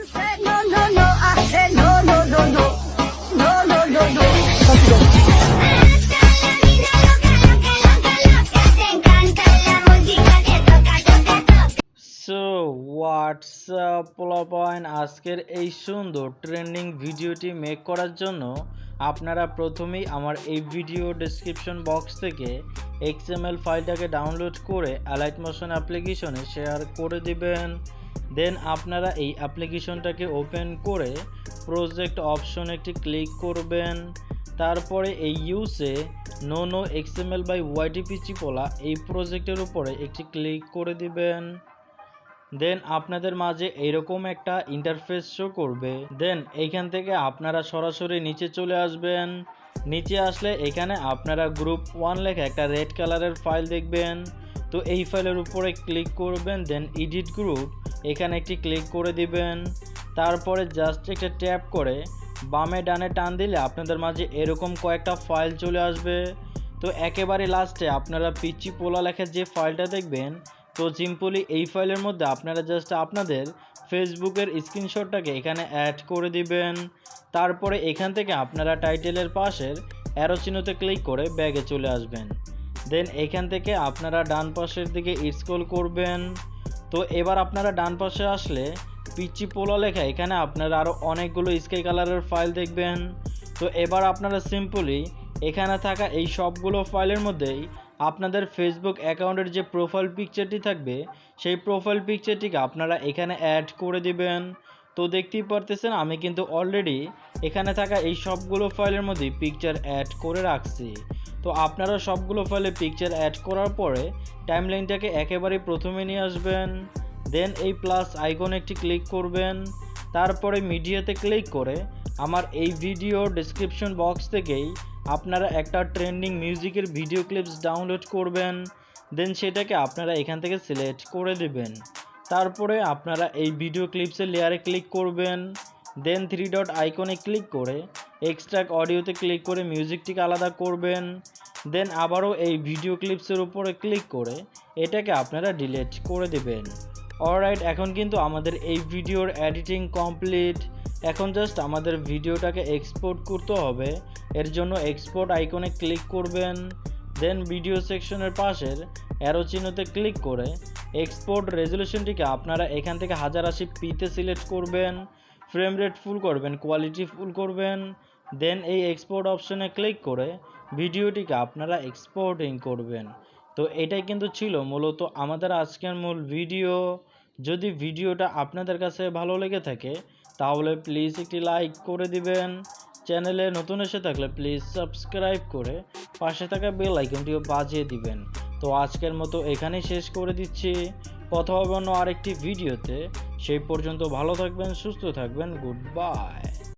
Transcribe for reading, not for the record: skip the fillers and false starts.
said no, no, no. I said no, no, no, no. No, no, no, no. So WhatsApp পোলাপাইন আজকের এই সুন্দর trending ভিডিওটি make করার জন্য আপনারা প্রথমেই আমার এই ভিডিও ডেসক্রিপশন বক্স থেকে XML ফাইলটাকে ডাউনলোড করে Alight মোশন অ্যাপ্লিকেশনে শেয়ার করে দিবেন। দেন আপনারা এই অ্যাপ্লিকেশনটাকে ওপেন করে প্রজেক্ট অপশনে একটি ক্লিক করবেন। তারপরে এই ইউসে নো XML বাই Picchi পোলা এই প্রজেক্টের উপরে একটি ক্লিক করে দিবেন। দেন আপনাদের মাঝে এইরকম একটা ইন্টারফেস শো করবে। দেন এইখান থেকে আপনারা সরাসরি নিচে চলে আসবেন। নিচে আসলে এখানে আপনারা গ্রুপ 1 লেখা একটা রেড কালারের ফাইল দেখবেন। তো এই ফাইলের উপরে ক্লিক করবেন। দেন এডিট গ্রুপ এখানে একটি ক্লিক করে দিবেন। তারপরে জাস্ট একটা ট্যাপ করে বামে ডানে টান দিলে আপনাদের মাঝে এরকম কয়েকটা ফাইল চলে আসবে। তো একেবারে লাস্টে আপনারা পিচি পোলা লেখা যে ফাইলটা দেখবেন, তো সিম্পলি এই ফাইলের মধ্যে আপনারা জাস্ট আপনাদের ফেসবুকের স্ক্রিনশটটাকে এখানে অ্যাড করে দিবেন। তারপরে এখান থেকে আপনারা টাইটেলের পাশের অ্যারো চিহ্নতে ক্লিক করে ব্যাগে চলে আসবেন। দেন এখান থেকে আপনারা ডান পাশের দিকে স্ক্রল করবেন। তো এবার আপনারা ডান পাশে আসলে পিচি পোলা লেখা এখানে আপনারা আরও অনেকগুলো স্কাই কালারের ফাইল দেখবেন। তো এবার আপনারা সিম্পলি এখানে থাকা এই সবগুলো ফাইলের মধ্যেই আপনাদের ফেসবুক অ্যাকাউন্টের যে প্রোফাইল পিকচারটি থাকবে সেই প্রোফাইল পিকচারটিকে আপনারা এখানে অ্যাড করে দিবেন। তো দেখতেই পারতেছেন আমি কিন্তু অলরেডি এখানে থাকা এই সবগুলো ফাইলের মধ্যে পিকচার অ্যাড করে রাখছি। তো আপনারা সবগুলো ফাইলে পিকচার অ্যাড করার পরে টাইমলাইনটাকে একেবারে প্রথমে নিয়ে আসবেন। দেন এই প্লাস আইকন একটি ক্লিক করবেন। তারপরে মিডিয়াতে ক্লিক করে আমার এই ভিডিও ডেসক্রিপশন বক্স থেকেই আপনারা একটা ট্রেন্ডিং মিউজিকের ভিডিও ক্লিপস ডাউনলোড করবেন। দেন সেটাকে আপনারা এখান থেকে সিলেক্ট করে দেবেন। তারপরে আপনারা এই ভিডিও ক্লিপসের লেয়ারে ক্লিক করবেন। দেন 3 ডট আইকনে ক্লিক করে এক্সট্রাক্ট অডিওতে ক্লিক করে মিউজিকটিকে আলাদা করবেন। দেন আবারও এই ভিডিও ক্লিপসের উপরে ক্লিক করে এটাকে আপনারা ডিলিট করে দেবেন। অলরাইট, এখন কিন্তু আমাদের এই ভিডিওর এডিটিং কমপ্লিট। এখন জাস্ট আমাদের ভিডিওটাকে এক্সপোর্ট করতে হবে। এর জন্য এক্সপোর্ট আইকনে ক্লিক করবেন। দেন ভিডিও সেকশনের পাশের অ্যারো চিহ্নতে ক্লিক করে এক্সপোর্ট রেজলিউশনটিকে আপনারা এখান থেকে 1080p-তে সিলেক্ট করবেন। ফ্রেম রেট ফুল করবেন, কোয়ালিটি ফুল করবেন। দেন এই এক্সপোর্ট অপশনে ক্লিক করে ভিডিওটিকে আপনারা এক্সপোর্টিং করবেন। তো এটাই কিন্তু ছিল মূলত আমাদের আজকের মূল ভিডিও। যদি ভিডিওটা আপনাদের কাছে ভালো লেগে থাকে তাহলে প্লিজ একটি লাইক করে দিবেন। চ্যানেলে নতুন এসে থাকলে প্লিজ সাবস্ক্রাইব করে পাশে থাকা বেল আইকনটিও বাজিয়ে দিবেন। তো আজকের মতো এখানেই শেষ করে দিচ্ছি। কথা হবে অন্য আরেকটি ভিডিওতে। সেই পর্যন্ত ভালো থাকবেন, সুস্থ থাকবেন। Good bye.